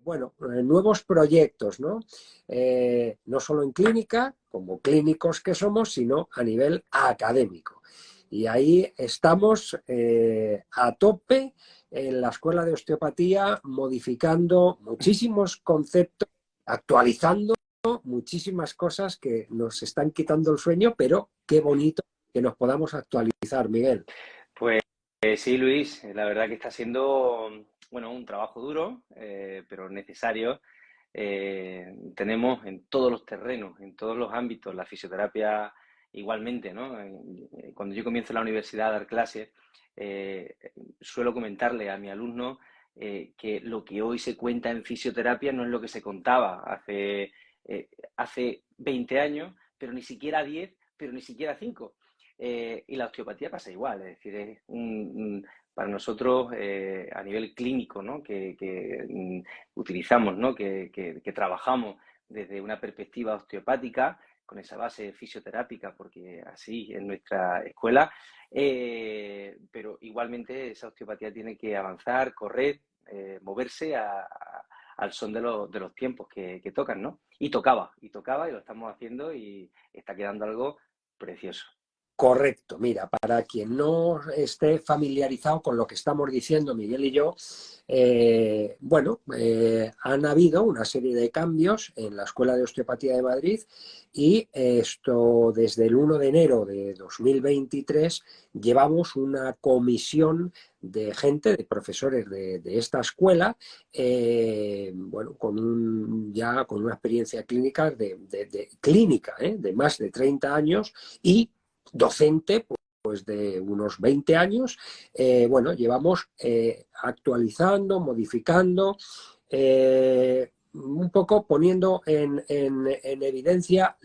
bueno, nuevos proyectos, ¿no? No solo en clínica, como clínicos que somos, sino a nivel académico. Y ahí estamos a tope en la Escuela de Osteopatía, modificando muchísimos conceptos, actualizando muchísimas cosas que nos están quitando el sueño, pero qué bonito que nos podamos actualizar, Miguel. Pues sí, Luis, la verdad que está siendo, bueno, un trabajo duro, pero necesario. Tenemos en todos los terrenos, en todos los ámbitos, la fisioterapia igualmente, ¿no? Cuando yo comienzo en la universidad a dar clases, suelo comentarle a mi alumno que lo que hoy se cuenta en fisioterapia no es lo que se contaba hace 20 años, pero ni siquiera 10, pero ni siquiera 5. Y la osteopatía pasa igual, es decir, es para nosotros a nivel clínico, ¿no? que utilizamos, ¿no? que trabajamos desde una perspectiva osteopática, con esa base fisioterápica, porque así es nuestra escuela, pero igualmente esa osteopatía tiene que avanzar, correr, moverse al son de los tiempos que tocan, ¿no? Y tocaba, y lo estamos haciendo y está quedando algo precioso. Correcto, mira, para quien no esté familiarizado con lo que estamos diciendo Miguel y yo, han habido una serie de cambios en la Escuela de Osteopatía de Madrid y esto desde el 1 de enero de 2023 llevamos una comisión de gente, de profesores de esta escuela, ya con una experiencia clínica de más de 30 años y docente, pues de unos 20 años. Llevamos actualizando, modificando, un poco poniendo en evidencia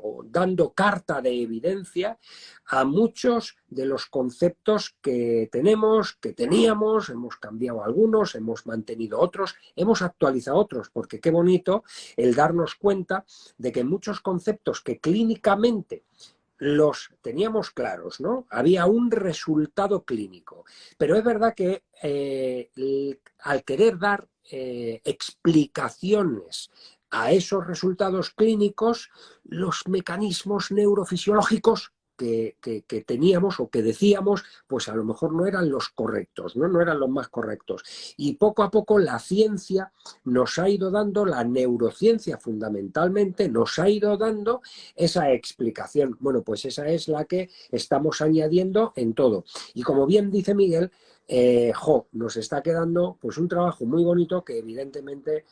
o dando carta de evidencia a muchos de los conceptos que teníamos, hemos cambiado algunos, hemos mantenido otros, hemos actualizado otros, porque qué bonito el darnos cuenta de que muchos conceptos que clínicamente los teníamos claros, ¿no? Había un resultado clínico. Pero es verdad que al querer dar explicaciones a esos resultados clínicos, los mecanismos neurofisiológicos que teníamos o que decíamos, pues a lo mejor no eran los correctos, ¿no? No eran los más correctos. Y poco a poco la ciencia nos ha ido dando, la neurociencia fundamentalmente, nos ha ido dando esa explicación. Bueno, pues esa es la que estamos añadiendo en todo. Y como bien dice Miguel, nos está quedando pues un trabajo muy bonito que evidentemente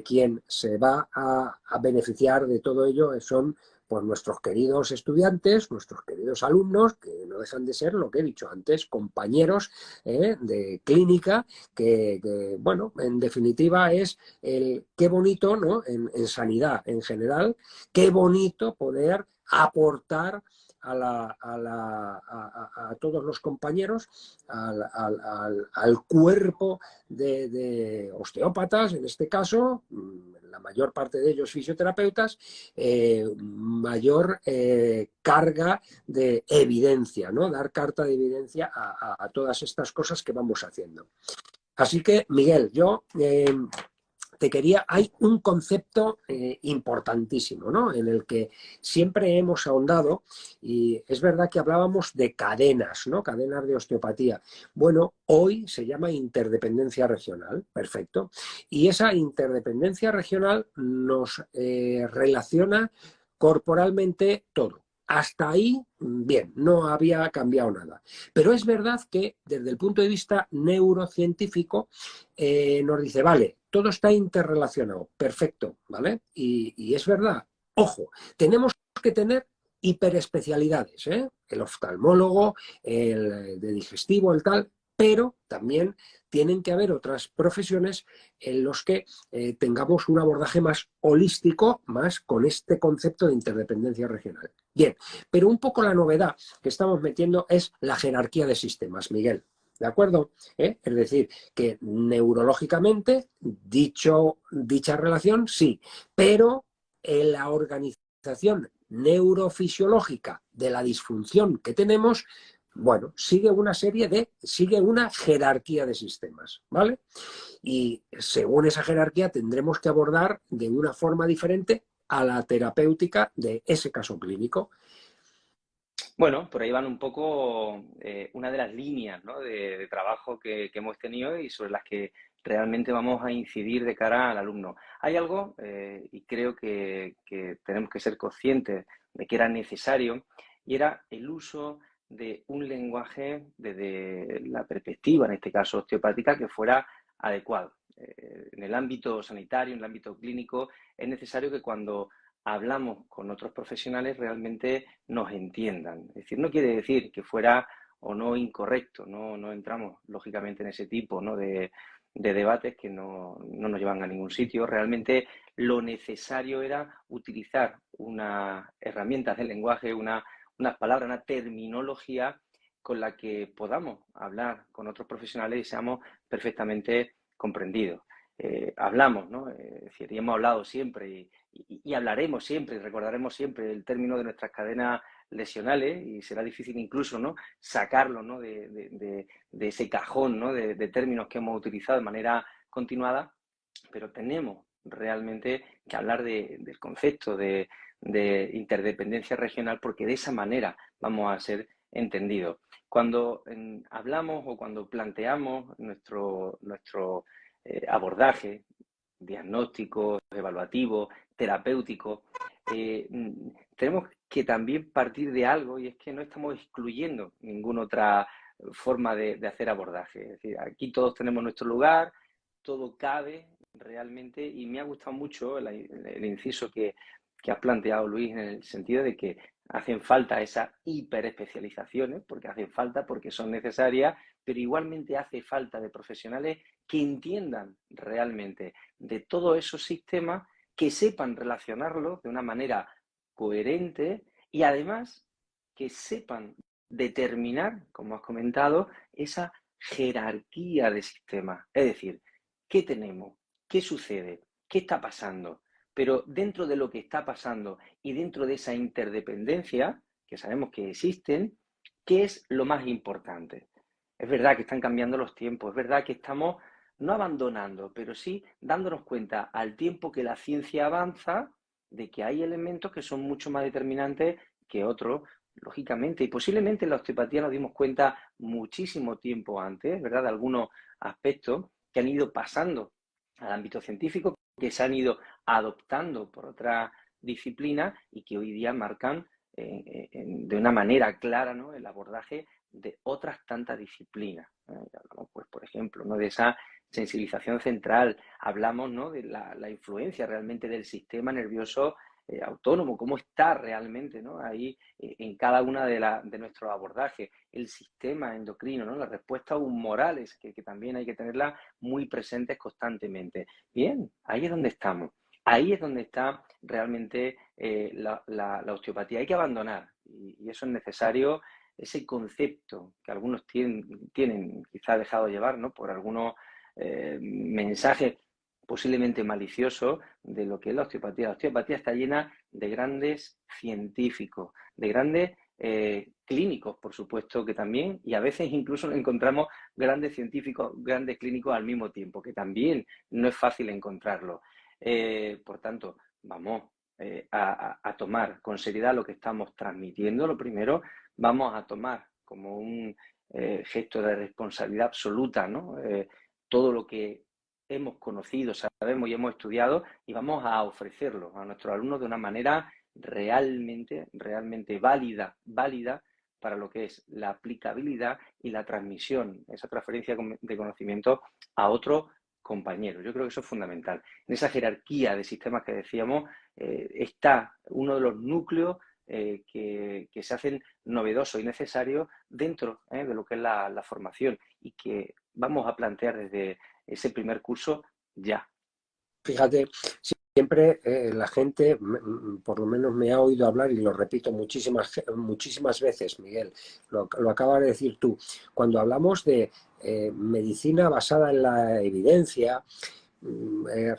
quien se va a beneficiar de todo ello son pues nuestros queridos estudiantes, nuestros queridos alumnos, que no dejan de ser, lo que he dicho antes, compañeros de clínica, bueno, en definitiva es el qué bonito, ¿no? En sanidad en general, qué bonito poder aportar a todos los compañeros, al cuerpo de osteópatas, en este caso, la mayor parte de ellos fisioterapeutas, mayor carga de evidencia, ¿no? Dar carta de evidencia a todas estas cosas que vamos haciendo. Así que, Miguel, yo hay un concepto importantísimo, ¿no? En el que siempre hemos ahondado, y es verdad que hablábamos de cadenas, ¿no? Cadenas de osteopatía. Bueno, hoy se llama interdependencia regional, perfecto, y esa interdependencia regional nos relaciona corporalmente todo. Hasta ahí, bien, no había cambiado nada. Pero es verdad que desde el punto de vista neurocientífico nos dice, vale, todo está interrelacionado, perfecto, ¿vale? Y es verdad, ojo, tenemos que tener hiperespecialidades, ¿eh? El oftalmólogo, el de digestivo, el tal, pero también tienen que haber otras profesiones en los que tengamos un abordaje más holístico, más con este concepto de interdependencia regional. Bien, pero un poco la novedad que estamos metiendo es la jerarquía de sistemas, Miguel. ¿De acuerdo? Es decir, que neurológicamente dicha relación sí, pero en la organización neurofisiológica de la disfunción que tenemos, Bueno, sigue una jerarquía de sistemas, ¿vale? Y según esa jerarquía tendremos que abordar de una forma diferente a la terapéutica de ese caso clínico. Bueno, por ahí van un poco una de las líneas, ¿no?, de trabajo que hemos tenido y sobre las que realmente vamos a incidir de cara al alumno. Hay algo, y creo que tenemos que ser conscientes de que era necesario, y era el uso de un lenguaje desde la perspectiva, en este caso osteopática, que fuera adecuado. En el ámbito sanitario, en el ámbito clínico, es necesario que cuando hablamos con otros profesionales realmente nos entiendan. Es decir, no quiere decir que fuera o no incorrecto, no entramos lógicamente en ese tipo, ¿no?, de debates que no nos llevan a ningún sitio. Realmente lo necesario era utilizar unas herramientas del lenguaje, unas palabras, una terminología con la que podamos hablar con otros profesionales y seamos perfectamente comprendidos. Hablamos, ¿no? Es decir, y hemos hablado siempre y hablaremos siempre y recordaremos siempre el término de nuestras cadenas lesionales y será difícil incluso, ¿no?, sacarlo, ¿no?, de ese cajón, ¿no?, de términos que hemos utilizado de manera continuada, pero tenemos realmente que hablar del concepto de interdependencia regional porque de esa manera vamos a ser entendidos. Cuando hablamos o cuando planteamos nuestro abordaje diagnóstico, evaluativo, terapéutico, tenemos que también partir de algo y es que no estamos excluyendo ninguna otra forma de hacer abordaje. Es decir, aquí todos tenemos nuestro lugar, todo cabe realmente y me ha gustado mucho el inciso que has planteado, Luis, en el sentido de que hacen falta esas hiperespecializaciones, porque hacen falta, porque son necesarias, pero igualmente hace falta de profesionales que entiendan realmente de todos esos sistemas, que sepan relacionarlos de una manera coherente y además que sepan determinar, como has comentado, esa jerarquía de sistemas. Es decir, ¿qué tenemos? ¿Qué sucede? ¿Qué está pasando? Pero dentro de lo que está pasando y dentro de esa interdependencia, que sabemos que existen, ¿qué es lo más importante? Es verdad que están cambiando los tiempos, es verdad que estamos no abandonando, pero sí dándonos cuenta al tiempo que la ciencia avanza de que hay elementos que son mucho más determinantes que otros, lógicamente, y posiblemente en la osteopatía nos dimos cuenta muchísimo tiempo antes, ¿verdad?, de algunos aspectos que han ido pasando al ámbito científico, que se han ido adoptando por otras disciplinas y que hoy día marcan de una manera clara, ¿no?, el abordaje de otras tantas disciplinas. Hablamos, pues, por ejemplo, ¿no?, de esa sensibilización central, hablamos, ¿no?, de la influencia realmente del sistema nervioso autónomo, cómo está realmente, ¿no?, ahí en cada una de nuestros abordajes, el sistema endocrino, ¿no?, las respuestas humorales, que también hay que tenerlas muy presentes constantemente. Bien, ahí es donde estamos. Ahí es donde está realmente la osteopatía. Hay que abandonar, y eso es necesario, ese concepto que algunos tienen quizá dejado llevar, ¿no?, por algunos mensajes posiblemente maliciosos de lo que es la osteopatía. La osteopatía está llena de grandes científicos, de grandes clínicos, por supuesto, que también, y a veces incluso encontramos grandes científicos, grandes clínicos al mismo tiempo, que también no es fácil encontrarlo. Por tanto, vamos a tomar con seriedad lo que estamos transmitiendo. Lo primero, vamos a tomar como un gesto de responsabilidad absoluta, ¿no?, todo lo que hemos conocido, sabemos y hemos estudiado y vamos a ofrecerlo a nuestros alumnos de una manera realmente válida para lo que es la aplicabilidad y la transmisión, esa transferencia de conocimiento a otros compañeros. Yo creo que eso es fundamental. En esa jerarquía de sistemas que decíamos está uno de los núcleos que se hacen novedosos y necesarios dentro de lo que es la formación y que vamos a plantear desde ese primer curso ya. Fíjate, siempre la gente, por lo menos me ha oído hablar y lo repito muchísimas veces, Miguel, lo acabas de decir tú, cuando hablamos de medicina basada en la evidencia,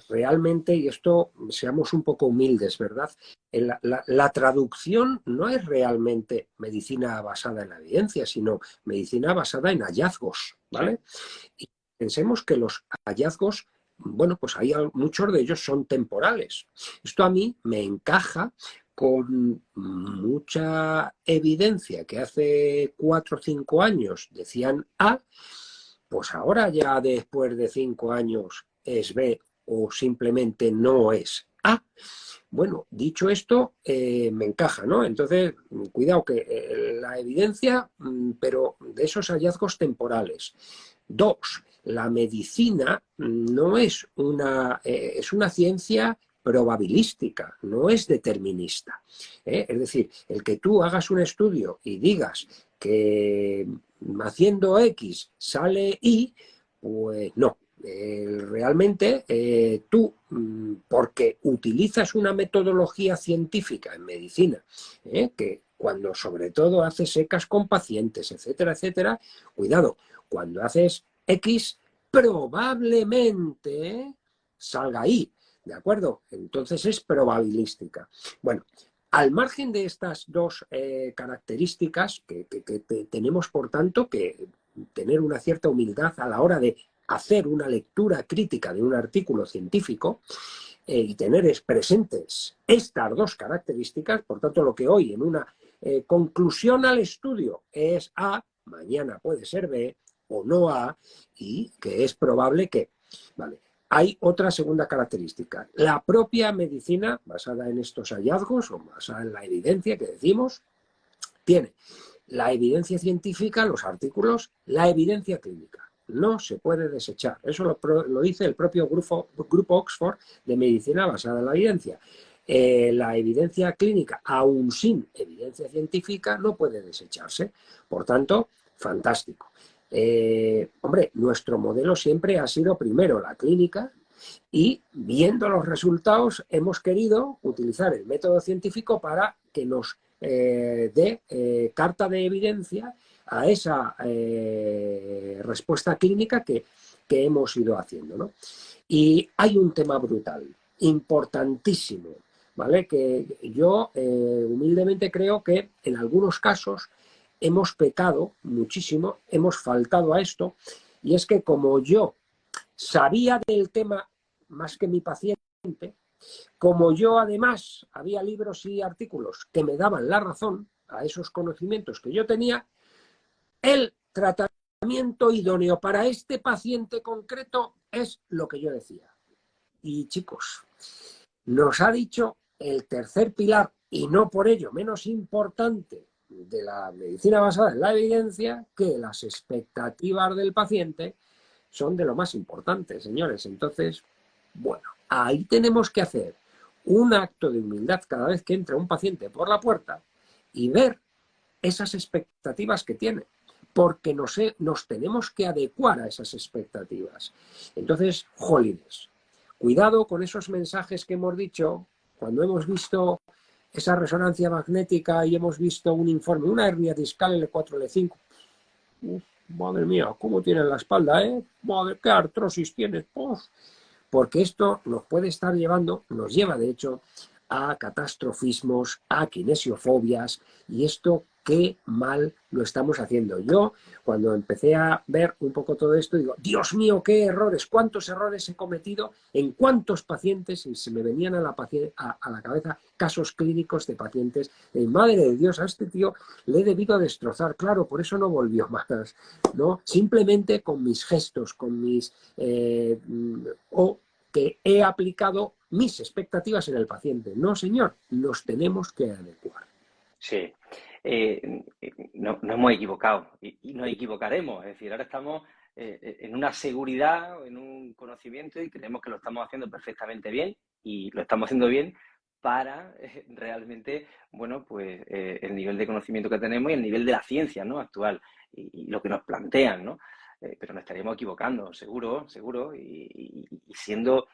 realmente, y esto seamos un poco humildes, ¿verdad? La traducción no es realmente medicina basada en la evidencia, sino medicina basada en hallazgos, Sí. ¿vale? Y pensemos que los hallazgos, bueno, pues hay muchos de ellos son temporales. Esto a mí me encaja con mucha evidencia que hace 4 o 5 años decían A, pues ahora ya después de 5 años es B o simplemente no es A. Bueno, dicho esto, me encaja, ¿no? Entonces, cuidado que la evidencia, pero de esos hallazgos temporales. Dos, la medicina no es una ciencia probabilística, no es determinista. Es decir, el que tú hagas un estudio y digas que haciendo X sale Y, pues no. Realmente tú, porque utilizas una metodología científica en medicina, que cuando sobre todo haces secas con pacientes, etcétera, etcétera, cuidado, cuando haces X, probablemente salga Y, ¿de acuerdo? Entonces es probabilística. Bueno, al margen de estas dos características, que tenemos, por tanto, que tener una cierta humildad a la hora de hacer una lectura crítica de un artículo científico y tener presentes estas dos características, por tanto, lo que hoy en una conclusión al estudio es A, mañana puede ser B o no A, y que es probable que, ¿vale? Hay otra segunda característica. La propia medicina, basada en estos hallazgos o basada en la evidencia que decimos, tiene la evidencia científica, los artículos, la evidencia clínica. No se puede desechar. Eso lo dice el propio grupo Oxford de medicina basada en la evidencia. La evidencia clínica, aun sin evidencia científica, no puede desecharse. Por tanto, fantástico. Hombre, nuestro modelo siempre ha sido primero la clínica y viendo los resultados hemos querido utilizar el método científico para que nos dé carta de evidencia a esa respuesta clínica que hemos ido haciendo, ¿no? Y hay un tema brutal, importantísimo, ¿vale? Que yo humildemente creo que en algunos casos hemos pecado muchísimo, hemos faltado a esto, y es que como yo sabía del tema más que mi paciente, como yo además había libros y artículos que me daban la razón a esos conocimientos que yo tenía, el tratamiento idóneo para este paciente concreto es lo que yo decía. Y chicos, nos ha dicho el tercer pilar, y no por ello menos importante, de la medicina basada en la evidencia, que las expectativas del paciente son de lo más importante, señores. Entonces, bueno, ahí tenemos que hacer un acto de humildad cada vez que entra un paciente por la puerta y ver esas expectativas que tiene, porque nos tenemos que adecuar a esas expectativas. Entonces, jolines, cuidado con esos mensajes que hemos dicho cuando hemos visto esa resonancia magnética y hemos visto un informe, una hernia discal L4, L5. Uf, madre mía, ¿cómo tienes la espalda, eh? Madre, qué artrosis tienes. Uf. Porque esto nos puede estar llevando, nos lleva de hecho a catastrofismos, a kinesiofobias, y esto qué mal lo estamos haciendo. Yo, cuando empecé a ver un poco todo esto, digo, Dios mío, qué errores, cuántos errores he cometido, en cuántos pacientes, y se me venían a la cabeza casos clínicos de pacientes, de madre de Dios, a este tío le he debido destrozar, claro, por eso no volvió más, ¿no? Simplemente con mis gestos, con mis... o que he aplicado mis expectativas en el paciente. No, señor, nos tenemos que adecuar. Sí, no hemos equivocado y nos equivocaremos. Es decir, ahora estamos en una seguridad, en un conocimiento y creemos que lo estamos haciendo perfectamente bien y lo estamos haciendo bien para realmente, bueno, pues el nivel de conocimiento que tenemos y el nivel de la ciencia, ¿no? Actual y lo que nos plantean, ¿no? Pero nos estaríamos equivocando, seguro, seguro, y siendo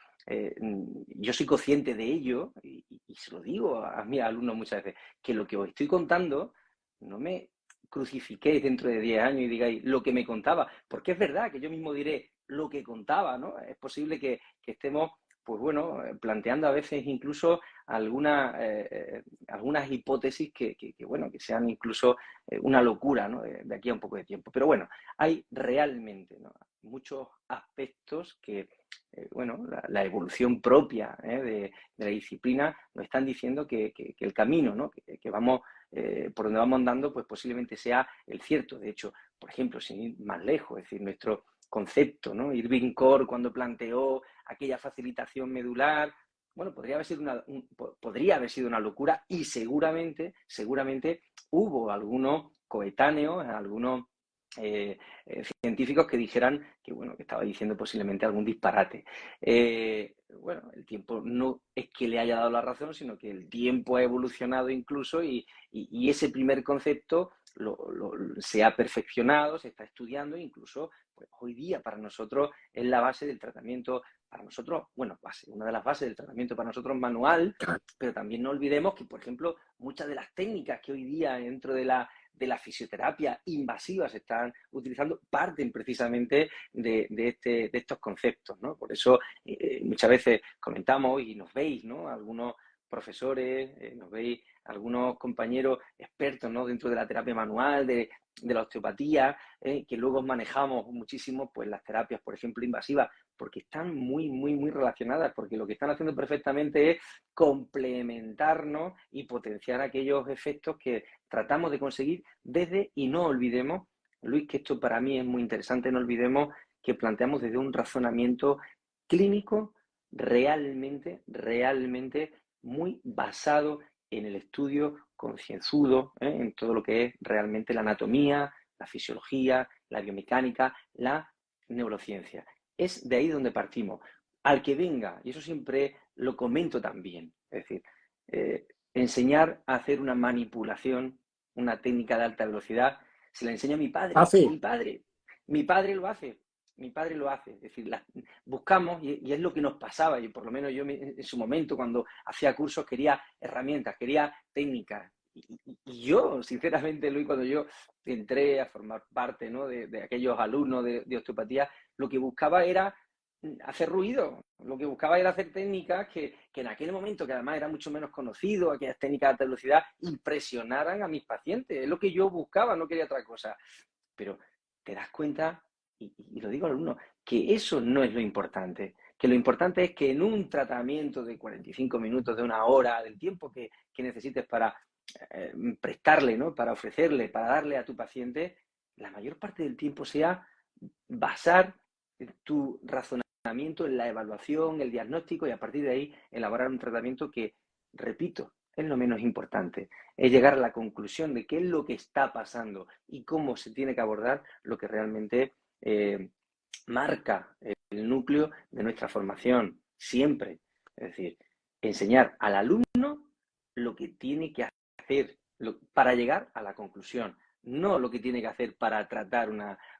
yo soy consciente de ello y se lo digo a mis alumnos muchas veces, que lo que os estoy contando no me crucifiquéis dentro de 10 años y digáis lo que me contaba, porque es verdad que yo mismo diré, lo que contaba, ¿no? Es posible que estemos, pues bueno, planteando a veces incluso algunas hipótesis bueno, que sean incluso una locura, ¿no? De aquí a un poco de tiempo. Pero bueno, hay realmente, ¿no?, muchos aspectos que, bueno, la evolución propia de la disciplina nos están diciendo que el camino, ¿no?, que vamos, por donde vamos andando, pues posiblemente sea el cierto. De hecho, por ejemplo, sin ir más lejos, es decir, nuestro concepto, ¿no?, Irving Corr, cuando planteó aquella facilitación medular, bueno, podría haber sido una locura, y seguramente hubo algunos coetáneos, algunos científicos que dijeran que, bueno, que estaba diciendo posiblemente algún disparate. Bueno, el tiempo no es que le haya dado la razón, sino que el tiempo ha evolucionado incluso, y ese primer concepto se ha perfeccionado, se está estudiando, incluso pues, hoy día para nosotros es la base del tratamiento, para nosotros, bueno, una de las bases del tratamiento para nosotros manual, pero también no olvidemos que, por ejemplo, muchas de las técnicas que hoy día dentro de la fisioterapia invasiva se están utilizando, parten precisamente de estos conceptos, ¿no? Por eso muchas veces comentamos y nos veis, ¿no?, algunos profesores, nos veis algunos compañeros expertos, ¿no?, dentro de la terapia manual, de la osteopatía, que luego manejamos muchísimo pues las terapias, por ejemplo, invasivas, porque están muy, muy, muy relacionadas, porque lo que están haciendo perfectamente es complementarnos y potenciar aquellos efectos que tratamos de conseguir desde, y no olvidemos, Luis, que esto para mí es muy interesante, no olvidemos que planteamos desde un razonamiento clínico realmente muy basado en el estudio concienzudo, en todo lo que es realmente la anatomía, la fisiología, la biomecánica, la neurociencia. Es de ahí donde partimos. Al que venga, y eso siempre lo comento también, es decir, enseñar a hacer una manipulación, una técnica de alta velocidad, se la enseña a mi padre. Fácil. Mi padre lo hace. Es decir, buscamos, y es lo que nos pasaba, y por lo menos yo en su momento, cuando hacía cursos, quería herramientas, quería técnicas. Y yo, sinceramente, Luis, cuando yo entré a formar parte, ¿no?, de aquellos alumnos de osteopatía, lo que buscaba era hacer ruido, lo que buscaba era hacer técnicas que en aquel momento, que además era mucho menos conocido, aquellas técnicas de alta velocidad, impresionaran a mis pacientes. Es lo que yo buscaba, no quería otra cosa. Pero te das cuenta, y lo digo al alumno, que eso no es lo importante, que lo importante es que en un tratamiento de 45 minutos, de una hora, del tiempo que necesites para prestarle, ¿no?, para ofrecerle, para darle a tu paciente, la mayor parte del tiempo sea basar tu razonamiento en la evaluación, el diagnóstico, y a partir de ahí elaborar un tratamiento que, repito, es lo menos importante, es llegar a la conclusión de qué es lo que está pasando y cómo se tiene que abordar lo que realmente marca el núcleo de nuestra formación, siempre. Es decir, enseñar al alumno lo que tiene que hacer para llegar a la conclusión, no lo que tiene que hacer para tratar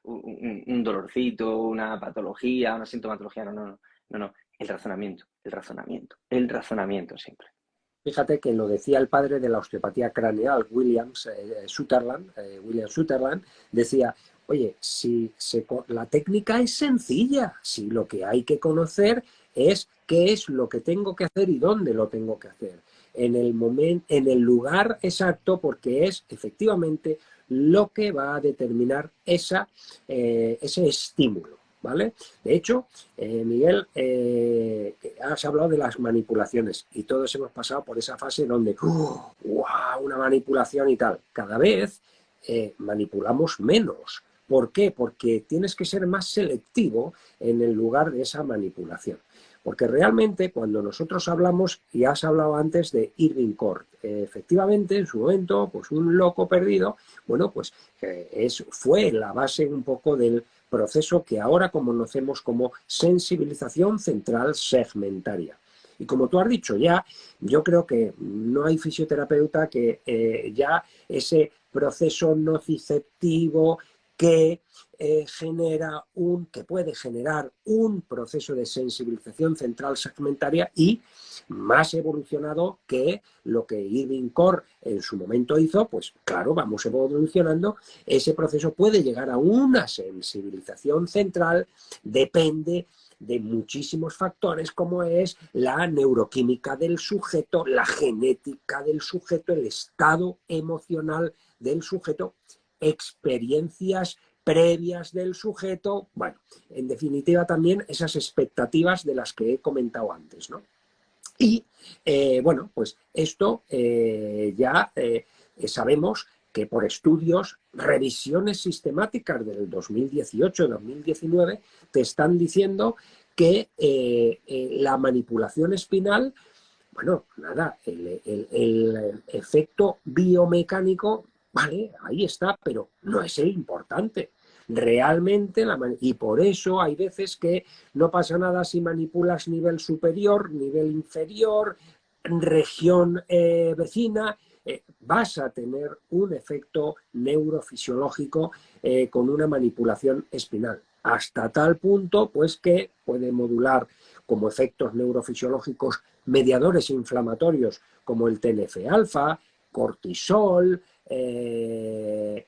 un dolorcito, una patología, una sintomatología, no, el razonamiento siempre. Fíjate que lo decía el padre de la osteopatía craneal, William Sutherland, decía, oye, la técnica es sencilla, si lo que hay que conocer es qué es lo que tengo que hacer y dónde lo tengo que hacer, en el momento, en el lugar exacto, porque es efectivamente lo que va a determinar ese estímulo. ¿Vale? De hecho, Miguel, has hablado de las manipulaciones y todos hemos pasado por esa fase donde, ¡wow!, una manipulación y tal. Cada vez manipulamos menos. ¿Por qué? Porque tienes que ser más selectivo en el lugar de esa manipulación. Porque realmente cuando nosotros hablamos, y has hablado antes de Irving Corr, efectivamente en su momento, pues un loco perdido, bueno, pues fue la base un poco del proceso que ahora conocemos como sensibilización central segmentaria. Y como tú has dicho, ya yo creo que no hay fisioterapeuta que ya ese proceso nociceptivo que que puede generar un proceso de sensibilización central segmentaria y más evolucionado que lo que Irving Corr en su momento hizo. Pues claro, vamos evolucionando, ese proceso puede llegar a una sensibilización central, depende de muchísimos factores como es la neuroquímica del sujeto, la genética del sujeto, el estado emocional del sujeto, experiencias previas del sujeto, bueno, en definitiva también esas expectativas de las que he comentado antes, ¿no? Y bueno, pues esto ya sabemos que por estudios, revisiones sistemáticas del 2018-2019 te están diciendo que la manipulación espinal, bueno, nada, el efecto biomecánico, vale, ahí está, pero no es el importante. Realmente, y por eso hay veces que no pasa nada si manipulas nivel superior, nivel inferior, región vecina, vas a tener un efecto neurofisiológico con una manipulación espinal. Hasta tal punto, pues, que puede modular como efectos neurofisiológicos mediadores inflamatorios como el TNF-alfa, cortisol,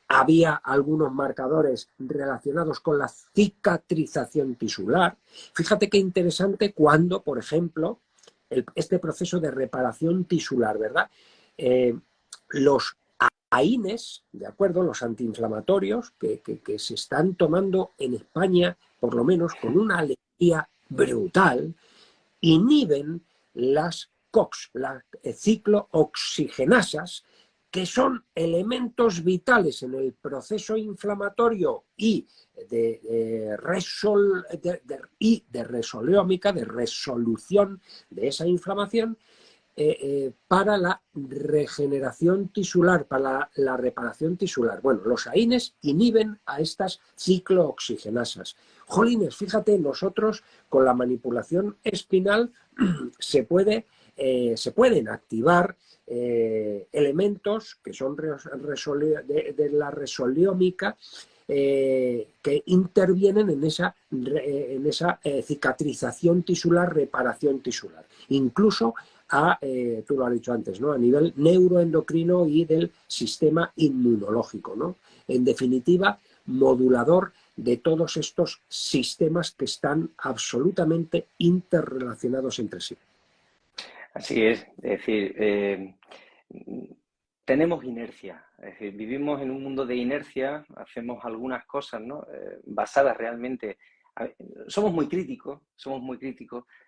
había algunos marcadores relacionados con la cicatrización tisular. Fíjate qué interesante cuando, por ejemplo, este proceso de reparación tisular, ¿verdad? Los AINES, ¿de acuerdo? Los antiinflamatorios que se están tomando en España, por lo menos con una alegría brutal, inhiben las COX, las ciclooxigenasas, que son elementos vitales en el proceso inflamatorio y de resoliómica, de resolución de esa inflamación, para la regeneración tisular, para la reparación tisular. Bueno, los AINES inhiben a estas ciclooxigenasas. Jolines, fíjate, nosotros con la manipulación espinal se pueden activar elementos que son de la resoliómica, que intervienen en esa cicatrización tisular, reparación tisular. Incluso tú lo has dicho antes, ¿no? A nivel neuroendocrino y del sistema inmunológico, ¿no? En definitiva, modulador de todos estos sistemas que están absolutamente interrelacionados entre sí. Así es decir, tenemos inercia, es decir, vivimos en un mundo de inercia, hacemos algunas cosas, ¿no? Basadas realmente, somos muy críticos,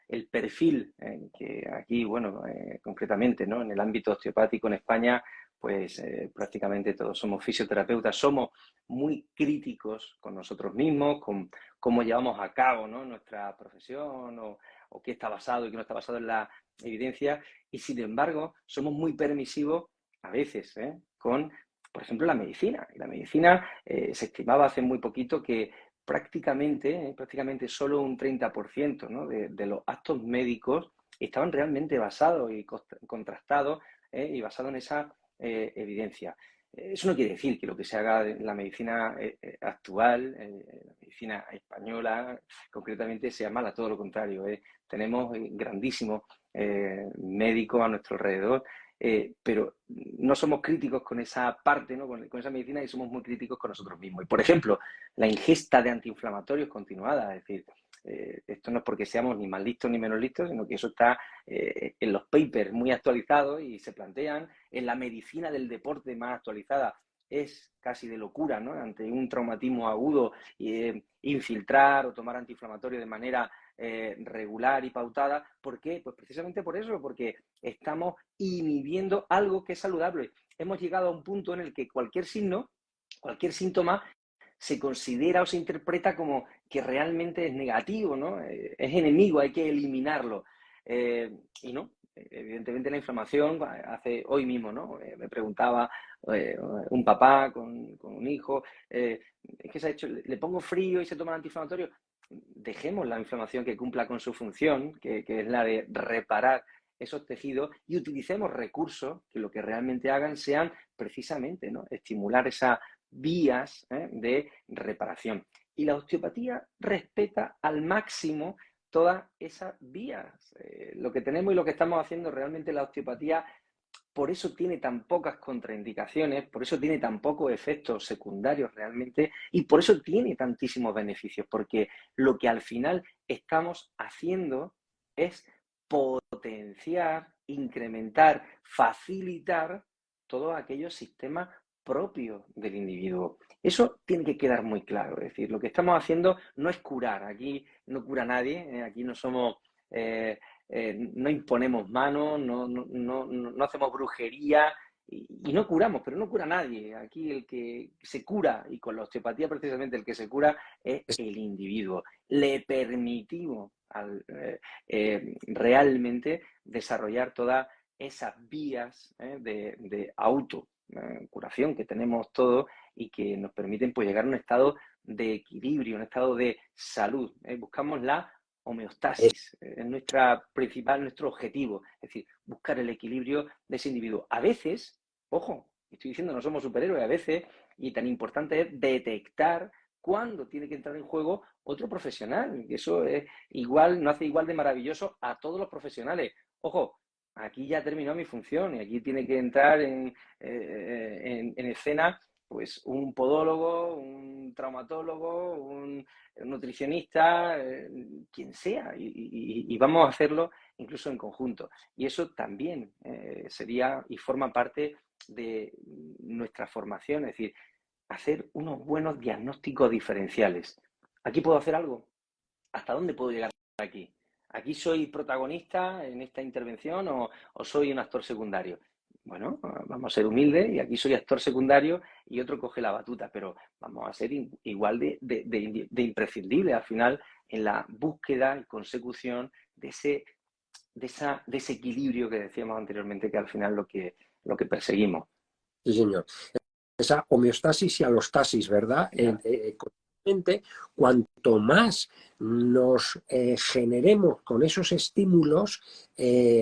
el perfil que aquí, bueno, concretamente, ¿no? En el ámbito osteopático en España, pues prácticamente todos somos fisioterapeutas, somos muy críticos con nosotros mismos, con cómo llevamos a cabo, ¿no? Nuestra profesión o qué está basado y qué no está basado en la evidencia, y sin embargo somos muy permisivos a veces con, por ejemplo, la medicina. Y la medicina se estimaba hace muy poquito que prácticamente solo un 30%, ¿no? de los actos médicos estaban realmente basados y contrastados y basados en esa evidencia. Eso no quiere decir que lo que se haga en la medicina actual, la medicina española, concretamente, sea mala, todo lo contrario. Tenemos grandísimos médicos a nuestro alrededor, pero no somos críticos con esa parte, ¿no? con esa medicina, y somos muy críticos con nosotros mismos. Y, por ejemplo, la ingesta de antiinflamatorios continuada, es decir, esto no es porque seamos ni más listos ni menos listos, sino que eso está en los papers muy actualizados y se plantean en la medicina del deporte más actualizada. Es casi de locura, ¿no? Ante un traumatismo agudo, infiltrar o tomar antiinflamatorio de manera regular y pautada. ¿Por qué? Pues precisamente por eso, porque estamos inhibiendo algo que es saludable. Hemos llegado a un punto en el que cualquier signo, cualquier síntoma se considera o se interpreta como que realmente es negativo, ¿no? Es enemigo, hay que eliminarlo. Y no, evidentemente la inflamación, hoy mismo, ¿no? Me preguntaba un papá con un hijo, es que se ha hecho, le pongo frío y se toma el antiinflamatorio. Dejemos la inflamación que cumpla con su función, que es la de reparar esos tejidos, y utilicemos recursos que lo que realmente hagan sean precisamente, ¿no? Estimular esa vías de reparación. Y la osteopatía respeta al máximo todas esas vías. Lo que tenemos y lo que estamos haciendo realmente la osteopatía, por eso tiene tan pocas contraindicaciones, por eso tiene tan pocos efectos secundarios realmente y por eso tiene tantísimos beneficios, porque lo que al final estamos haciendo es potenciar, incrementar, facilitar todos aquellos sistemas propios del individuo. Eso tiene que quedar muy claro, es decir, lo que estamos haciendo no es curar, aquí no cura nadie, aquí no somos... no imponemos manos, no hacemos brujería y no curamos, pero no cura nadie. Aquí el que se cura, y con la osteopatía precisamente el que se cura es el individuo. Le permitimos realmente desarrollar todas esas vías de autocuración que tenemos todos y que nos permiten pues, llegar a un estado de equilibrio, un estado de salud. Buscamos la homeostasis, es nuestro objetivo, es decir, buscar el equilibrio de ese individuo. A veces, ojo, estoy diciendo no somos superhéroes, a veces, y tan importante es detectar cuándo tiene que entrar en juego otro profesional. Eso es igual, no hace igual de maravilloso a todos los profesionales. Ojo, aquí ya terminó mi función y aquí tiene que entrar en escena pues un podólogo, un traumatólogo, un nutricionista, quien sea, y vamos a hacerlo incluso en conjunto. Y eso también sería y forma parte de nuestra formación, es decir, hacer unos buenos diagnósticos diferenciales. ¿Aquí puedo hacer algo? ¿Hasta dónde puedo llegar aquí? ¿Aquí soy protagonista en esta intervención o soy un actor secundario? Bueno, vamos a ser humildes y aquí soy actor secundario y otro coge la batuta, pero vamos a ser igual de imprescindible al final en la búsqueda y consecución de ese equilibrio que decíamos anteriormente, que al final lo que perseguimos. Sí, señor. Esa homeostasis y alostasis, ¿verdad? Cuanto más nos generemos con esos estímulos,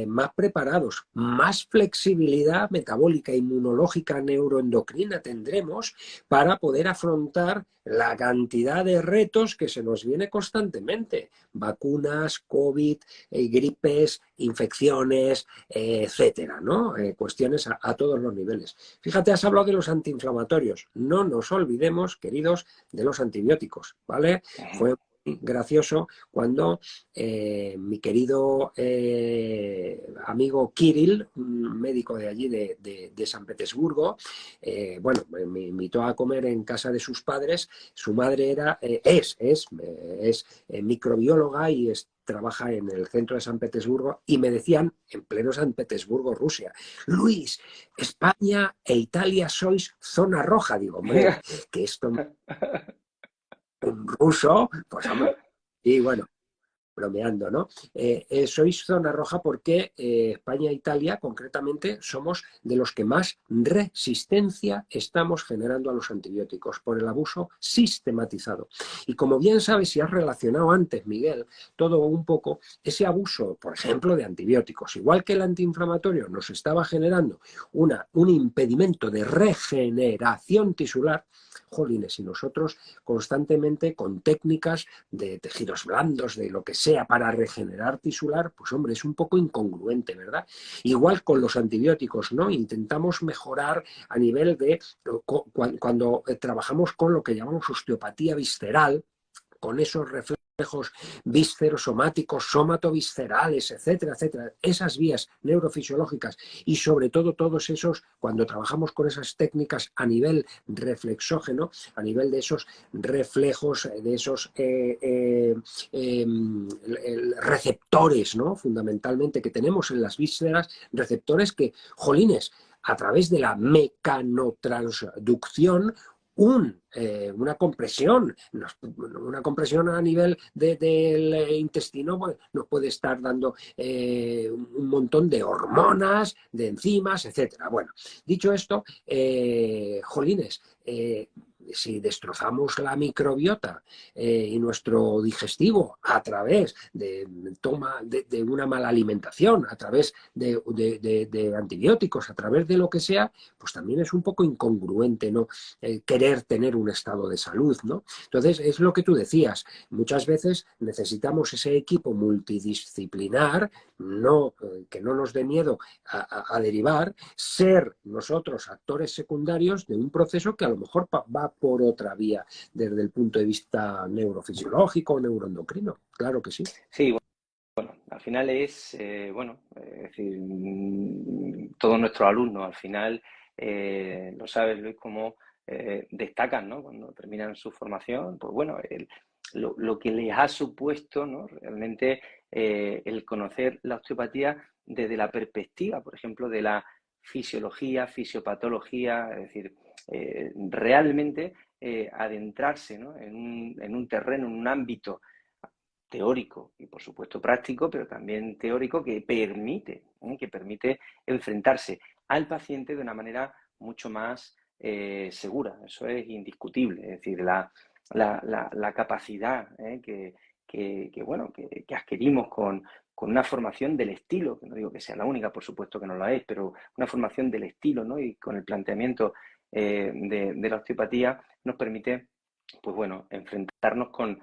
más preparados, más flexibilidad metabólica, inmunológica, neuroendocrina tendremos para poder afrontar la cantidad de retos que se nos viene constantemente. Vacunas, COVID, gripes, infecciones, etcétera, ¿no? Cuestiones a todos los niveles. Fíjate, has hablado de los antiinflamatorios. No nos olvidemos, queridos, de los antibióticos, ¿vale? Fue muy gracioso cuando mi querido amigo Kirill, un médico de allí de San Petersburgo, bueno, me invitó a comer en casa de sus padres. Su madre es microbióloga y trabaja en el centro de San Petersburgo, y me decían, en pleno San Petersburgo, Rusia: Luis, España e Italia sois zona roja. Digo, hombre, que esto un ruso, pues hombre, y bueno, bromeando, ¿no? Sois zona roja porque España e Italia, concretamente, somos de los que más resistencia estamos generando a los antibióticos por el abuso sistematizado. Y como bien sabes, y has relacionado antes, Miguel, todo un poco, ese abuso, por ejemplo, de antibióticos, igual que el antiinflamatorio nos estaba generando un impedimento de regeneración tisular, jolines, y nosotros constantemente con técnicas de tejidos blandos, de lo que sea, para regenerar tisular, pues hombre, es un poco incongruente, ¿verdad? Igual con los antibióticos, ¿no? Intentamos mejorar a nivel de cuando trabajamos con lo que llamamos osteopatía visceral, con esos reflejos viscerosomáticos, somatoviscerales, etcétera, etcétera, esas vías neurofisiológicas, y sobre todo todos esos, cuando trabajamos con esas técnicas a nivel reflexógeno, a nivel de esos reflejos, de esos receptores, ¿no? Fundamentalmente, que tenemos en las vísceras, receptores que, jolines, a través de la mecanotransducción, una compresión a nivel del intestino, pues, nos puede estar dando un montón de hormonas, de enzimas, etcétera. Bueno, dicho esto, jolines, si destrozamos la microbiota y nuestro digestivo a través de una mala alimentación, a través de antibióticos, a través de lo que sea, pues también es un poco incongruente, ¿no? Querer tener un estado de salud, ¿no? Entonces, es lo que tú decías, muchas veces necesitamos ese equipo multidisciplinar, que no nos dé miedo a derivar, ser nosotros actores secundarios de un proceso que a lo mejor va por otra vía desde el punto de vista neurofisiológico o neuroendocrino. Claro que sí. Sí, bueno, al final es, es decir, todos nuestros alumnos, al final, lo sabes, Luis, cómo destacan, ¿no? Cuando terminan su formación, pues bueno, lo que les ha supuesto, ¿no? Realmente el conocer la osteopatía desde la perspectiva, por ejemplo, de la fisiología, fisiopatología, es decir, realmente adentrarse, ¿no? En un terreno, en un ámbito teórico y por supuesto práctico, pero también teórico que permite enfrentarse al paciente de una manera mucho más segura. Eso es indiscutible. Es decir, la capacidad que adquirimos con una formación del estilo, que no digo que sea la única, por supuesto que no la es, pero una formación del estilo, ¿no? Y con el planteamiento de la osteopatía nos permite, pues bueno, enfrentarnos con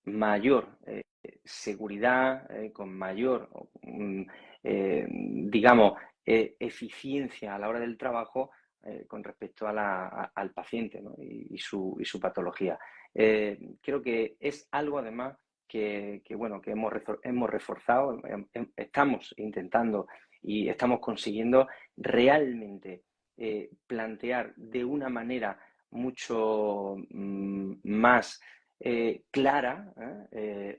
mayor seguridad, con mayor, digamos, eficiencia a la hora del trabajo con respecto al paciente, ¿no? y su patología. Creo que es algo además bueno, que hemos reforzado, estamos intentando y estamos consiguiendo realmente plantear de una manera mucho más clara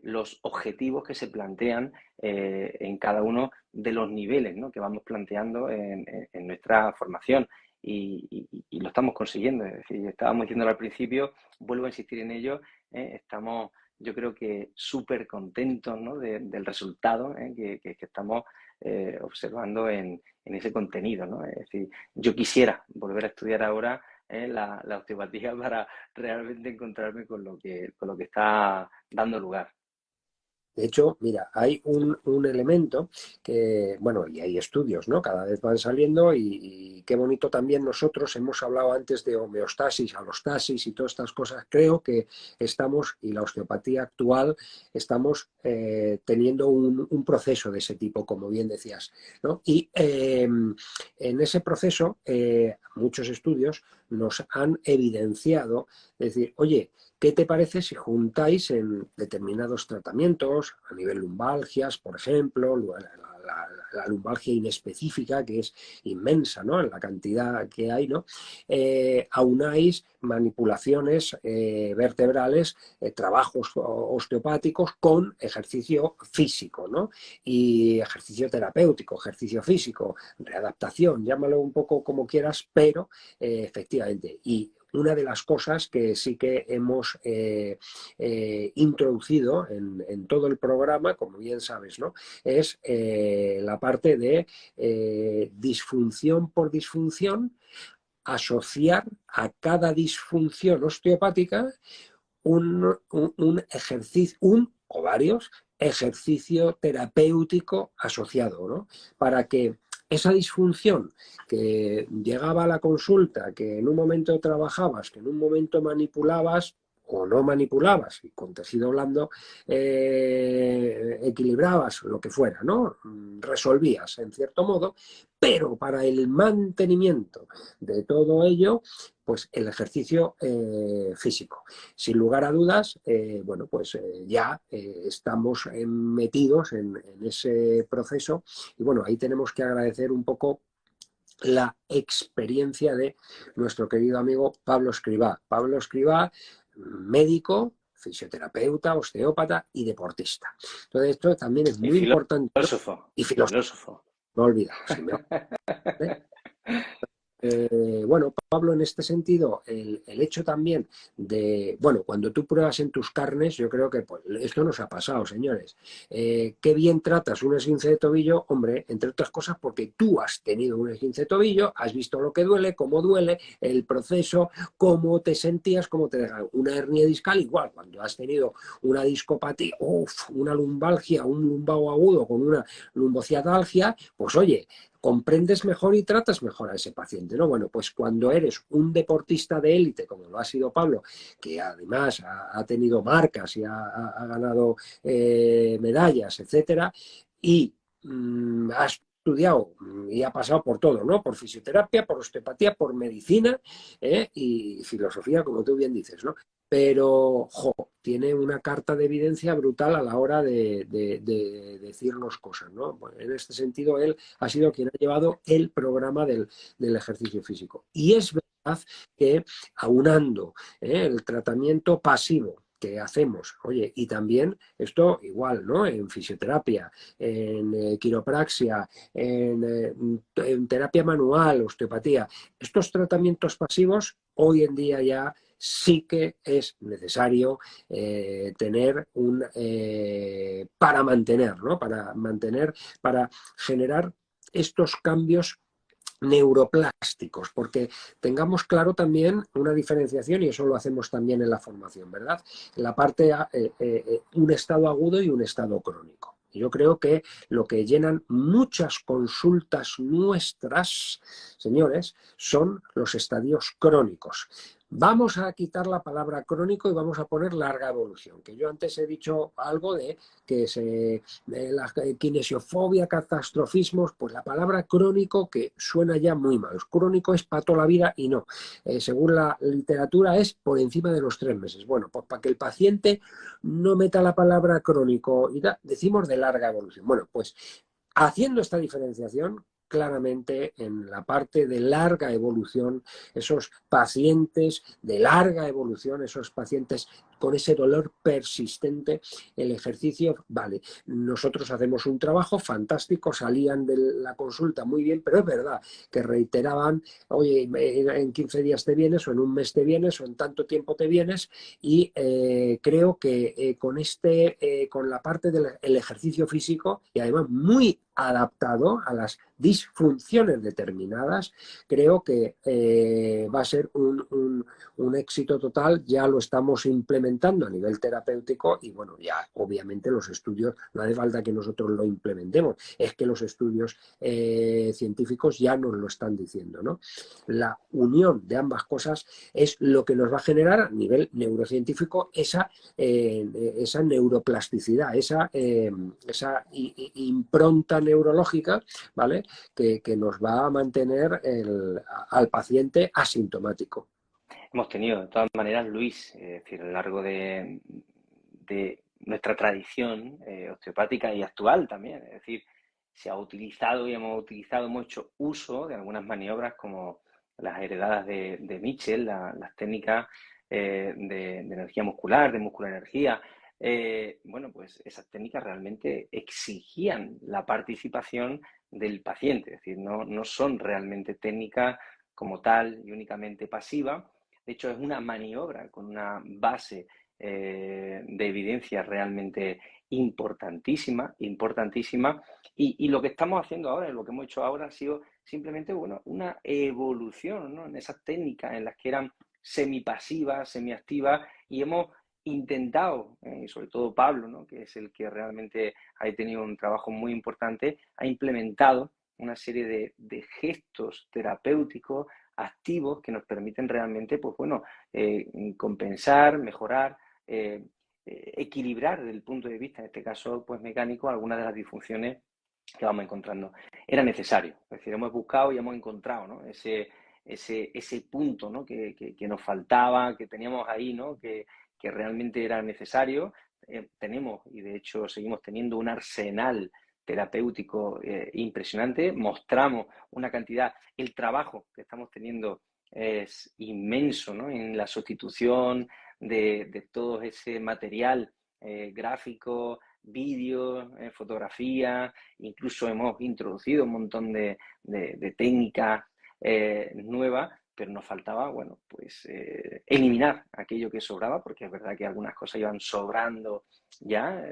los objetivos que se plantean en cada uno de los niveles, ¿no? Que vamos planteando en nuestra formación y lo estamos consiguiendo. Es decir, estábamos diciéndolo al principio, vuelvo a insistir en ello, estamos yo creo que súper contentos, ¿no? del resultado que estamos observando en ese contenido, ¿no? Es decir, yo quisiera volver a estudiar ahora la osteopatía para realmente encontrarme con lo que está dando lugar. De hecho, mira, hay un elemento que, bueno, y hay estudios, ¿no? Cada vez van saliendo y qué bonito también nosotros hemos hablado antes de homeostasis, alostasis y todas estas cosas. Creo que estamos, y la osteopatía actual, estamos teniendo un proceso de ese tipo, como bien decías, ¿no? Y en ese proceso, muchos estudios nos han evidenciado, es decir, oye, ¿qué te parece si juntáis en determinados tratamientos, a nivel lumbalgias, por ejemplo, la lumbalgia inespecífica, que es inmensa, ¿no? En la cantidad que hay, ¿no? Aunáis manipulaciones vertebrales, trabajos osteopáticos con ejercicio físico, ¿no? Y ejercicio terapéutico, ejercicio físico, readaptación, llámalo un poco como quieras, pero efectivamente. Y una de las cosas que sí que hemos introducido en todo el programa, como bien sabes, ¿no? Es la parte de disfunción por disfunción, asociar a cada disfunción osteopática un ejercicio, o varios ejercicio terapéutico asociado, ¿no? Para que esa disfunción que llegaba a la consulta, que en un momento trabajabas, que en un momento manipulabas o no manipulabas, y con tejido blando equilibrabas lo que fuera, ¿no? Resolvías en cierto modo, pero para el mantenimiento de todo ello, pues el ejercicio físico. Sin lugar a dudas, bueno, pues ya estamos metidos en ese proceso y bueno, ahí tenemos que agradecer un poco la experiencia de nuestro querido amigo Pablo Escribá. Pablo Escribá, médico, fisioterapeuta, osteópata y deportista. Entonces esto también es Y muy importante, ¿no? filósofo, Y y filósofo. no olvidamos, si me Bueno, Pablo, en este sentido, el hecho también de, bueno, cuando tú pruebas en tus carnes, yo creo que pues, esto nos ha pasado, señores. Qué bien tratas un esguince de tobillo, hombre, entre otras cosas porque tú has tenido un esguince de tobillo, has visto lo que duele, el proceso, cómo te sentías, cómo te deja una hernia discal, igual, cuando has tenido una discopatía, una lumbalgia, un lumbago agudo con una lumbociatalgia, pues oye, comprendes mejor y tratas mejor a ese paciente, ¿no? Bueno, pues cuando eres un deportista de élite, como lo ha sido Pablo, que además ha tenido marcas y ha ganado medallas, etcétera, y ha estudiado y ha pasado por todo, ¿no? Por fisioterapia, por osteopatía, por medicina y filosofía, como tú bien dices, ¿no? Pero, tiene una carta de evidencia brutal a la hora de decirnos cosas, ¿no? Bueno, en este sentido, él ha sido quien ha llevado el programa del ejercicio físico. Y es verdad que aunando el tratamiento pasivo que hacemos, oye, y también esto igual, ¿no? En fisioterapia, en quiropraxia, en terapia manual, osteopatía, estos tratamientos pasivos hoy en día ya sí que es necesario tener para mantener, ¿no? Para mantener, para generar estos cambios neuroplásticos, porque tengamos claro también una diferenciación, y eso lo hacemos también en la formación, ¿verdad? La parte, un estado agudo y un estado crónico. Yo creo que lo que llenan muchas consultas nuestras, señores, son los estadios crónicos. Vamos a quitar la palabra crónico y vamos a poner larga evolución, que yo antes he dicho algo de que la kinesiofobia, catastrofismos, pues la palabra crónico que suena ya muy mal. Crónico es para toda la vida y no. Según la literatura es por encima de los 3 meses. Bueno, pues para que el paciente no meta la palabra crónico y decimos de larga evolución. Bueno, pues haciendo esta diferenciación, claramente en la parte de larga evolución, esos pacientes de larga evolución, esos pacientes con ese dolor persistente, el ejercicio, vale, nosotros hacemos un trabajo fantástico, salían de la consulta muy bien, pero es verdad que reiteraban, oye, en 15 días te vienes, o en un mes te vienes, o en tanto tiempo te vienes, y creo que con la parte del ejercicio físico, y además muy adaptado a las disfunciones determinadas, creo que va a ser un éxito total. Ya lo estamos implementando a nivel terapéutico y bueno, ya obviamente los estudios, no hace falta que nosotros lo implementemos, es que los estudios científicos ya nos lo están diciendo, ¿no? La unión de ambas cosas es lo que nos va a generar a nivel neurocientífico esa neuroplasticidad, esa impronta neurológica, ¿vale? Que nos va a mantener al paciente asintomático. Hemos tenido, de todas maneras, Luis, es decir, a lo largo de nuestra tradición osteopática y actual también, es decir, se ha utilizado y hemos utilizado, hemos hecho uso de algunas maniobras como las heredadas de Mitchell, las técnicas de energía muscular, de musculoenergía. Bueno, pues esas técnicas realmente exigían la participación del paciente, es decir, no son realmente técnicas como tal y únicamente pasiva. De hecho, es una maniobra con una base de evidencia realmente importantísima, importantísima. Y lo que estamos haciendo ahora, lo que hemos hecho ahora, ha sido simplemente bueno, una evolución, ¿no? En esas técnicas en las que eran semipasivas, semiactivas, y hemos intentado, y sobre todo Pablo, ¿no? Que es el que realmente ha tenido un trabajo muy importante, ha implementado una serie de gestos terapéuticos activos que nos permiten realmente, pues bueno, compensar, mejorar, equilibrar desde el punto de vista, en este caso, pues mecánico, algunas de las disfunciones que vamos encontrando. Era necesario, es decir, hemos buscado y hemos encontrado, ¿no? ese punto, ¿no? que nos faltaba, que teníamos ahí, ¿no? Que realmente era necesario. Tenemos, y de hecho seguimos teniendo un arsenal terapéutico impresionante, mostramos una cantidad, el trabajo que estamos teniendo es inmenso, ¿no? En la sustitución de todo ese material gráfico, vídeos, fotografía, incluso hemos introducido un montón de técnicas nueva, pero nos faltaba, bueno, pues eliminar aquello que sobraba, porque es verdad que algunas cosas iban sobrando ya,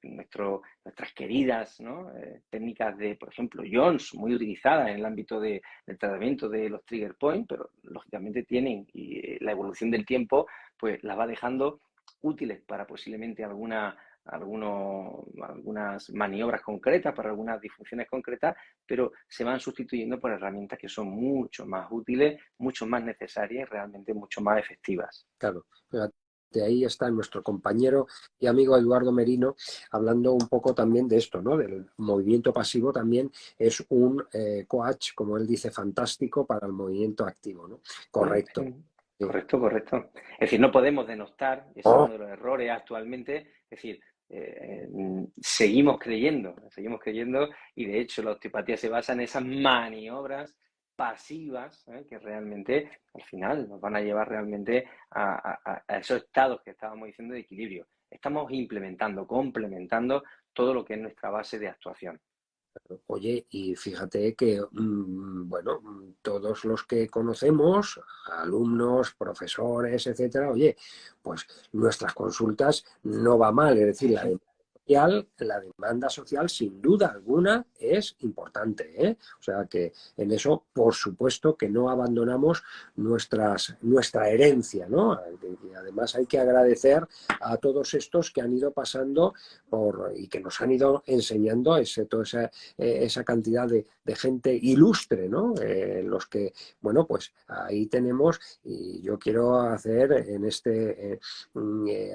nuestras queridas, ¿no? Técnicas de, por ejemplo, Jones, muy utilizadas en el ámbito del tratamiento de los trigger points, pero lógicamente tienen, y la evolución del tiempo, pues las va dejando útiles para posiblemente algunas maniobras concretas, para algunas disfunciones concretas, pero se van sustituyendo por herramientas que son mucho más útiles, mucho más necesarias y realmente mucho más efectivas. Claro, fíjate, ahí está nuestro compañero y amigo Eduardo Merino hablando un poco también de esto, ¿no? Del movimiento pasivo también es un coach, como él dice, fantástico para el movimiento activo, ¿no? Correcto. Sí. Correcto, correcto. Es decir, no podemos denostar, ese es Oh, uno de los errores actualmente, es decir, seguimos creyendo y de hecho la osteopatía se basa en esas maniobras pasivas, que realmente al final nos van a llevar realmente a esos estados que estábamos diciendo de equilibrio. Estamos implementando, complementando todo lo que es nuestra base de actuación. oye, y fíjate que, bueno, todos los que conocemos, alumnos, profesores, etcétera, oye, pues nuestras consultas no va mal, es decir, la demanda social sin duda alguna es importante, ¿eh? O sea que en eso, por supuesto, que no abandonamos nuestra herencia, ¿no? Y además hay que agradecer a todos estos que han ido pasando y que nos han ido enseñando toda esa cantidad de gente ilustre, ¿no? Los que, bueno, pues ahí tenemos, y yo quiero hacer en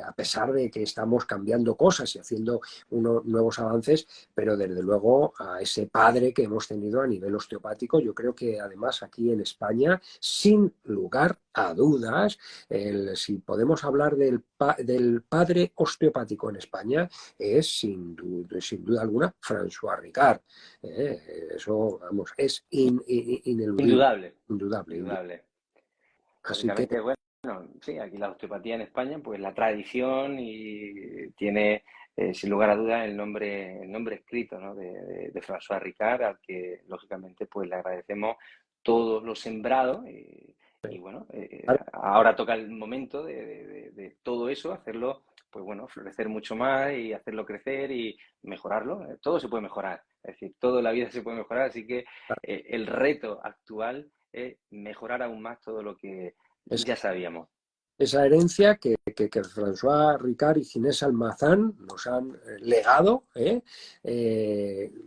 a pesar de que estamos cambiando cosas y haciendo unos nuevos avances, pero desde luego a ese padre que hemos tenido a nivel osteopático, yo creo que además aquí en España, sin lugar a dudas, si podemos hablar del padre osteopático en España, es sin duda alguna François Ricard. Eso, vamos, es ineludible, Indudable, indudable, indudable. indudable. Así que, Lógicamente, bueno, sí, aquí la osteopatía en España, pues la tradición y tiene, sin lugar a dudas, el nombre escrito, ¿no? de François Ricard, al que lógicamente pues le agradecemos todos los sembrados y bueno, ahora toca el momento de todo eso, hacerlo, pues bueno, florecer mucho más y hacerlo crecer y mejorarlo. Todo se puede mejorar, es decir, todo en la vida se puede mejorar, así que el reto actual es mejorar aún más todo lo que es ya sabíamos. esa herencia que François Ricard y Ginés Almazán nos han legado,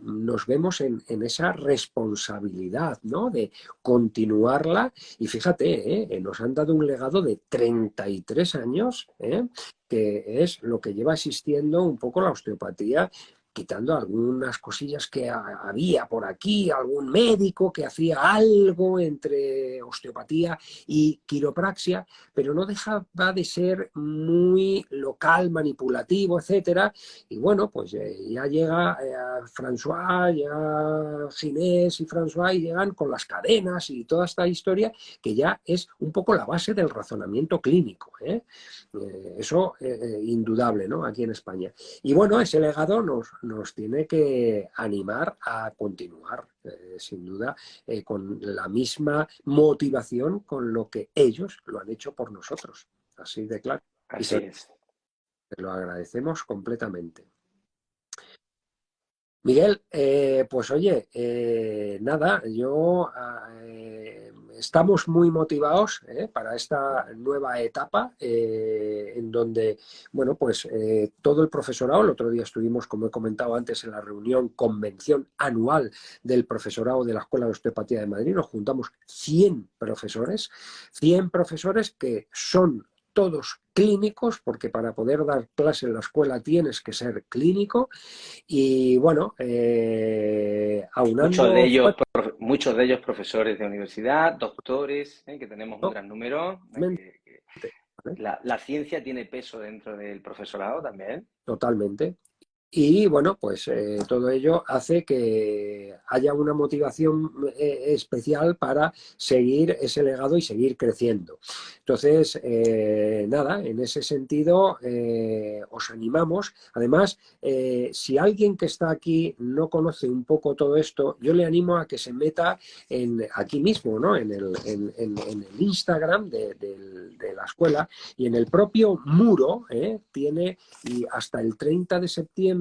nos vemos en esa responsabilidad, ¿no? De continuarla. Y fíjate, nos han dado un legado de 33 años, que es lo que lleva existiendo un poco la osteopatía, quitando algunas cosillas que había por aquí, algún médico que hacía algo entre osteopatía y quiropraxia, pero no dejaba de ser muy local, manipulativo, etcétera. Y bueno, pues ya llega François, llega Ginés y François y llegan con las cadenas y toda esta historia que ya es un poco la base del razonamiento clínico. Eso indudable, ¿no? Aquí en España. Y bueno, ese legado nos tiene que animar a continuar, sin duda, con la misma motivación con lo que ellos lo han hecho por nosotros. Así de claro. Y Así se es. lo agradecemos completamente. Miguel, pues oye, nada, estamos muy motivados para esta nueva etapa en donde, bueno, pues todo el profesorado, el otro día estuvimos, como he comentado antes, en la convención anual del profesorado de la Escuela de Osteopatía de Madrid, nos juntamos 100 profesores que son todos clínicos, porque para poder dar clase en la escuela tienes que ser clínico y bueno, Muchos de aunando ellos, muchos de ellos profesores de universidad, doctores, que tenemos un fuerza, gran número. ¿vale? La ciencia tiene peso dentro del profesorado también. Totalmente. Y bueno, pues todo ello hace que haya una motivación especial para seguir ese legado y seguir creciendo. Entonces, nada, en ese sentido os animamos. Además, si alguien que está aquí no conoce un poco todo esto, yo le animo a que se meta aquí mismo, ¿no? En el Instagram de la escuela, y en el propio muro tiene, y hasta el 30 de septiembre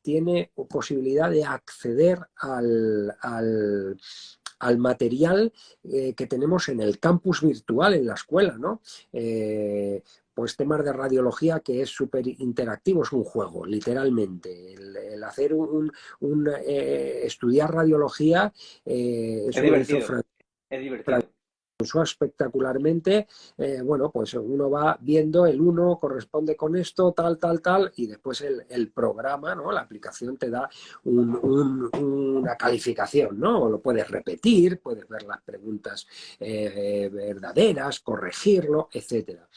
tiene posibilidad de acceder al material que tenemos en el campus virtual, en la escuela, ¿no? Pues temas de radiología que es súper interactivo, es un juego, literalmente. El hacer estudiar radiología, Es eso lo hizo divertido, es Fran divertido. espectacularmente. Bueno, pues uno va viendo el uno corresponde con esto, tal, tal, tal, y después el programa, ¿no? La aplicación te da una calificación, ¿no? O lo puedes repetir, puedes ver las preguntas verdaderas, corregirlo, etcétera.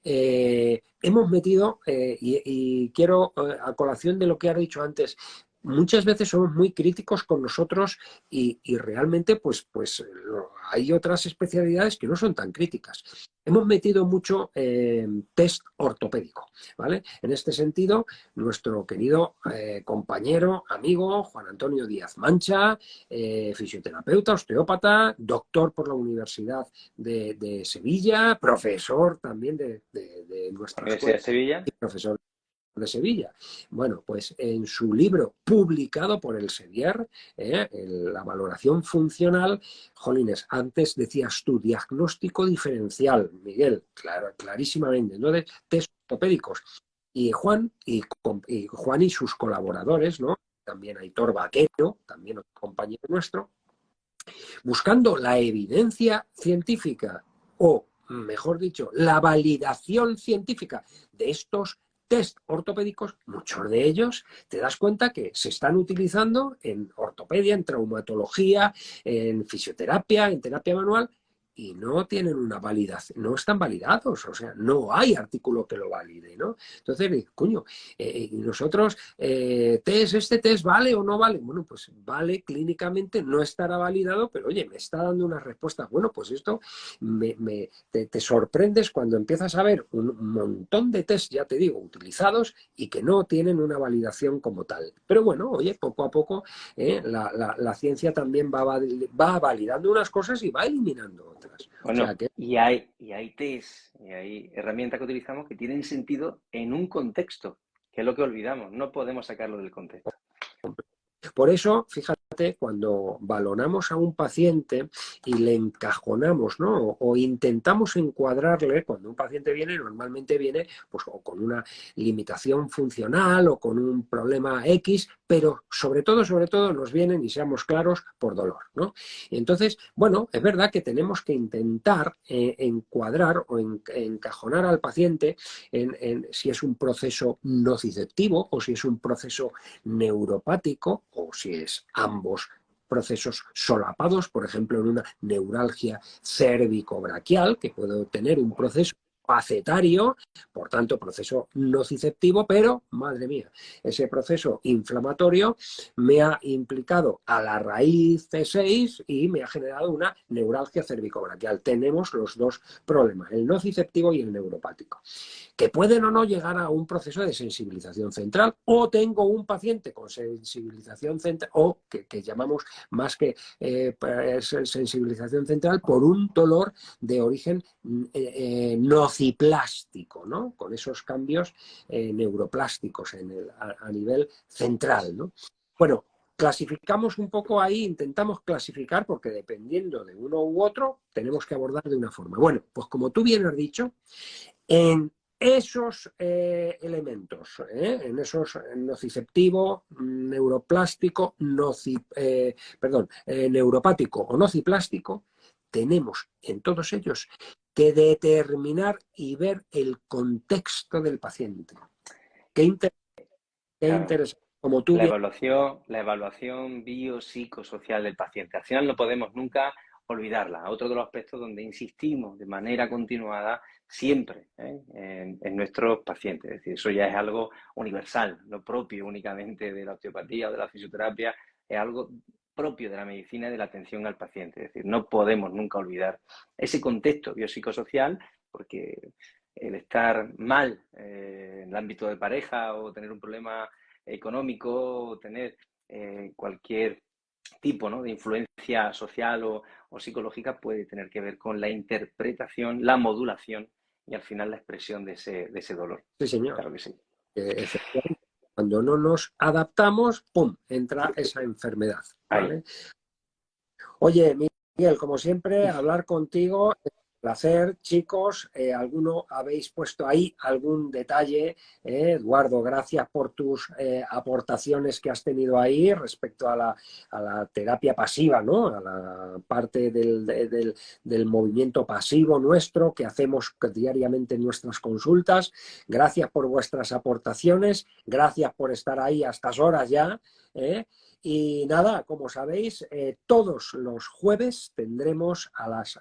Hemos metido, y quiero, a colación de lo que has dicho antes, muchas veces somos muy críticos con nosotros y realmente pues hay otras especialidades que no son tan críticas. Hemos metido mucho test ortopédico, ¿vale? En este sentido, nuestro querido compañero, amigo Juan Antonio Díaz Mancha, fisioterapeuta, osteópata, doctor por la Universidad de Sevilla, profesor también de nuestra Universidad escuela de Sevilla. y profesor de Sevilla. Bueno, pues en su libro publicado por el Sevier, la valoración funcional, jolines, antes decías tú, diagnóstico diferencial, Miguel, claro, clarísimamente, ¿no? De test ortopédicos. Y Juan y sus colaboradores, ¿no? También Aitor Vaquero, también otro compañero nuestro, buscando la evidencia científica o, mejor dicho, la validación científica de estos test ortopédicos, muchos de ellos te das cuenta que se están utilizando en ortopedia, en traumatología, en fisioterapia, en terapia manual, y no tienen una validación, no están validados, o sea, no hay artículo que lo valide, ¿no? Entonces, coño, y nosotros, ¿este test vale o no vale? Bueno, pues vale clínicamente, no estará validado, pero oye, me está dando una respuesta. Bueno, pues esto te sorprendes cuando empiezas a ver un montón de test, ya te digo, utilizados y que no tienen una validación como tal. Pero bueno, oye, poco a poco la ciencia también va validando unas cosas y va eliminando otras. O sea Bueno, que y hay test, y hay herramientas que utilizamos que tienen sentido en un contexto, que es lo que olvidamos. No podemos sacarlo del contexto. por eso, fíjate, cuando balonamos a un paciente y le encajonamos, ¿no? O intentamos encuadrarle, cuando un paciente viene, normalmente viene pues, o con una limitación funcional o con un problema X, pero sobre todo nos vienen, y seamos claros, por dolor, ¿no? Y entonces, bueno, es verdad que tenemos que intentar encuadrar o encajonar al paciente en si es un proceso nociceptivo o si es un proceso neuropático o si es ambos procesos solapados, por ejemplo, en una neuralgia cérvico-braquial, que puedo tener un proceso pacetario, por tanto, proceso nociceptivo, pero, madre mía, ese proceso inflamatorio me ha implicado a la raíz C6 y me ha generado una neuralgia cérvico-braquial. Tenemos los dos problemas, el nociceptivo y el neuropático, que pueden o no llegar a un proceso de sensibilización central, o tengo un paciente con sensibilización central, o que llamamos más que sensibilización central, por un dolor de origen nociplástico, ¿no? Con esos cambios neuroplásticos a nivel central, ¿no? Bueno, clasificamos un poco ahí, intentamos clasificar, porque dependiendo de uno u otro, tenemos que abordar de una forma. Bueno, pues como tú bien has dicho, en esos elementos, en esos nociceptivo, neuroplástico, neuropático o nociplástico, tenemos en todos ellos que determinar y ver el contexto del paciente. Qué Claro. interesante. Como tú La bien. evaluación, la evaluación biopsicosocial del paciente. Al final no podemos nunca olvidarla. Otro de los aspectos donde insistimos de manera continuada siempre en nuestros pacientes. Es decir, eso ya es algo universal, no propio únicamente de la osteopatía o de la fisioterapia, es algo propio de la medicina y de la atención al paciente. Es decir, no podemos nunca olvidar ese contexto biopsicosocial, porque el estar mal en el ámbito de pareja o tener un problema económico o tener cualquier tipo, ¿no?, de influencia social o psicológica puede tener que ver con la interpretación, la modulación y al final la expresión de ese dolor. Sí, señor. Claro que sí. Efectivamente, cuando no nos adaptamos, ¡pum!, entra esa enfermedad, Ahí. ¿vale? Oye, Miguel, como siempre, hablar contigo es un placer, chicos. ¿Alguno habéis puesto ahí algún detalle? Eduardo, gracias por tus aportaciones que has tenido ahí respecto a la terapia pasiva, ¿no? A la parte del movimiento pasivo nuestro que hacemos diariamente en nuestras consultas. Gracias por vuestras aportaciones, gracias por estar ahí a estas horas ya, ¿eh? Y nada, como sabéis, todos los jueves tendremos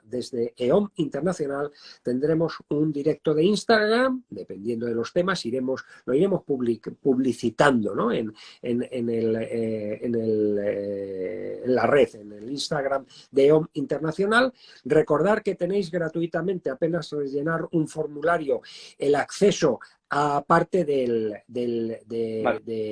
desde EOM Internacional, tendremos un directo de Instagram, dependiendo de los temas, lo iremos publicitando, ¿no?, en la red, en el Instagram de EOM Internacional. Recordar que tenéis gratuitamente, apenas rellenar un formulario, el acceso a parte de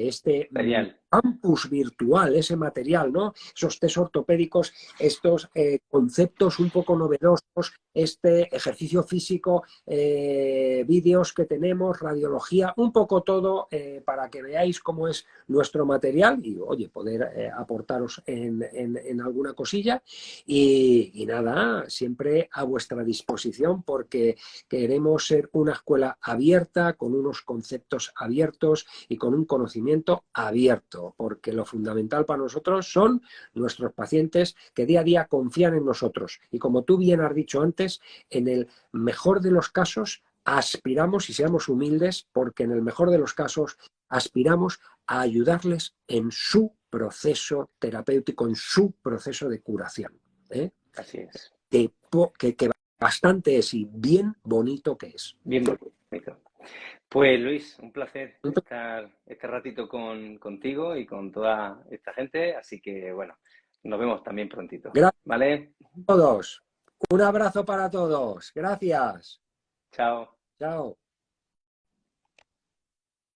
este Genial. campus virtual, ese material, ¿no? Esos test ortopédicos, estos conceptos un poco novedosos, este ejercicio físico, vídeos que tenemos, radiología, un poco todo para que veáis cómo es nuestro material y, oye, poder aportaros en alguna cosilla. Y nada, siempre a vuestra disposición porque queremos ser una escuela abierta, con unos conceptos abiertos y con un conocimiento abierto, porque lo fundamental para nosotros son nuestros pacientes que día a día confían en nosotros. Y como tú bien has dicho antes, en el mejor de los casos aspiramos, y seamos humildes, porque en el mejor de los casos aspiramos a ayudarles en su proceso terapéutico, en su proceso de curación. Así es. Que bastante es y bien bonito que es. Bien bonito. Pues Luis, un placer estar este ratito contigo y con toda esta gente, así que bueno, nos vemos también prontito. Gracias ¿Vale? a todos. Un abrazo para todos. Gracias. Chao. Chao.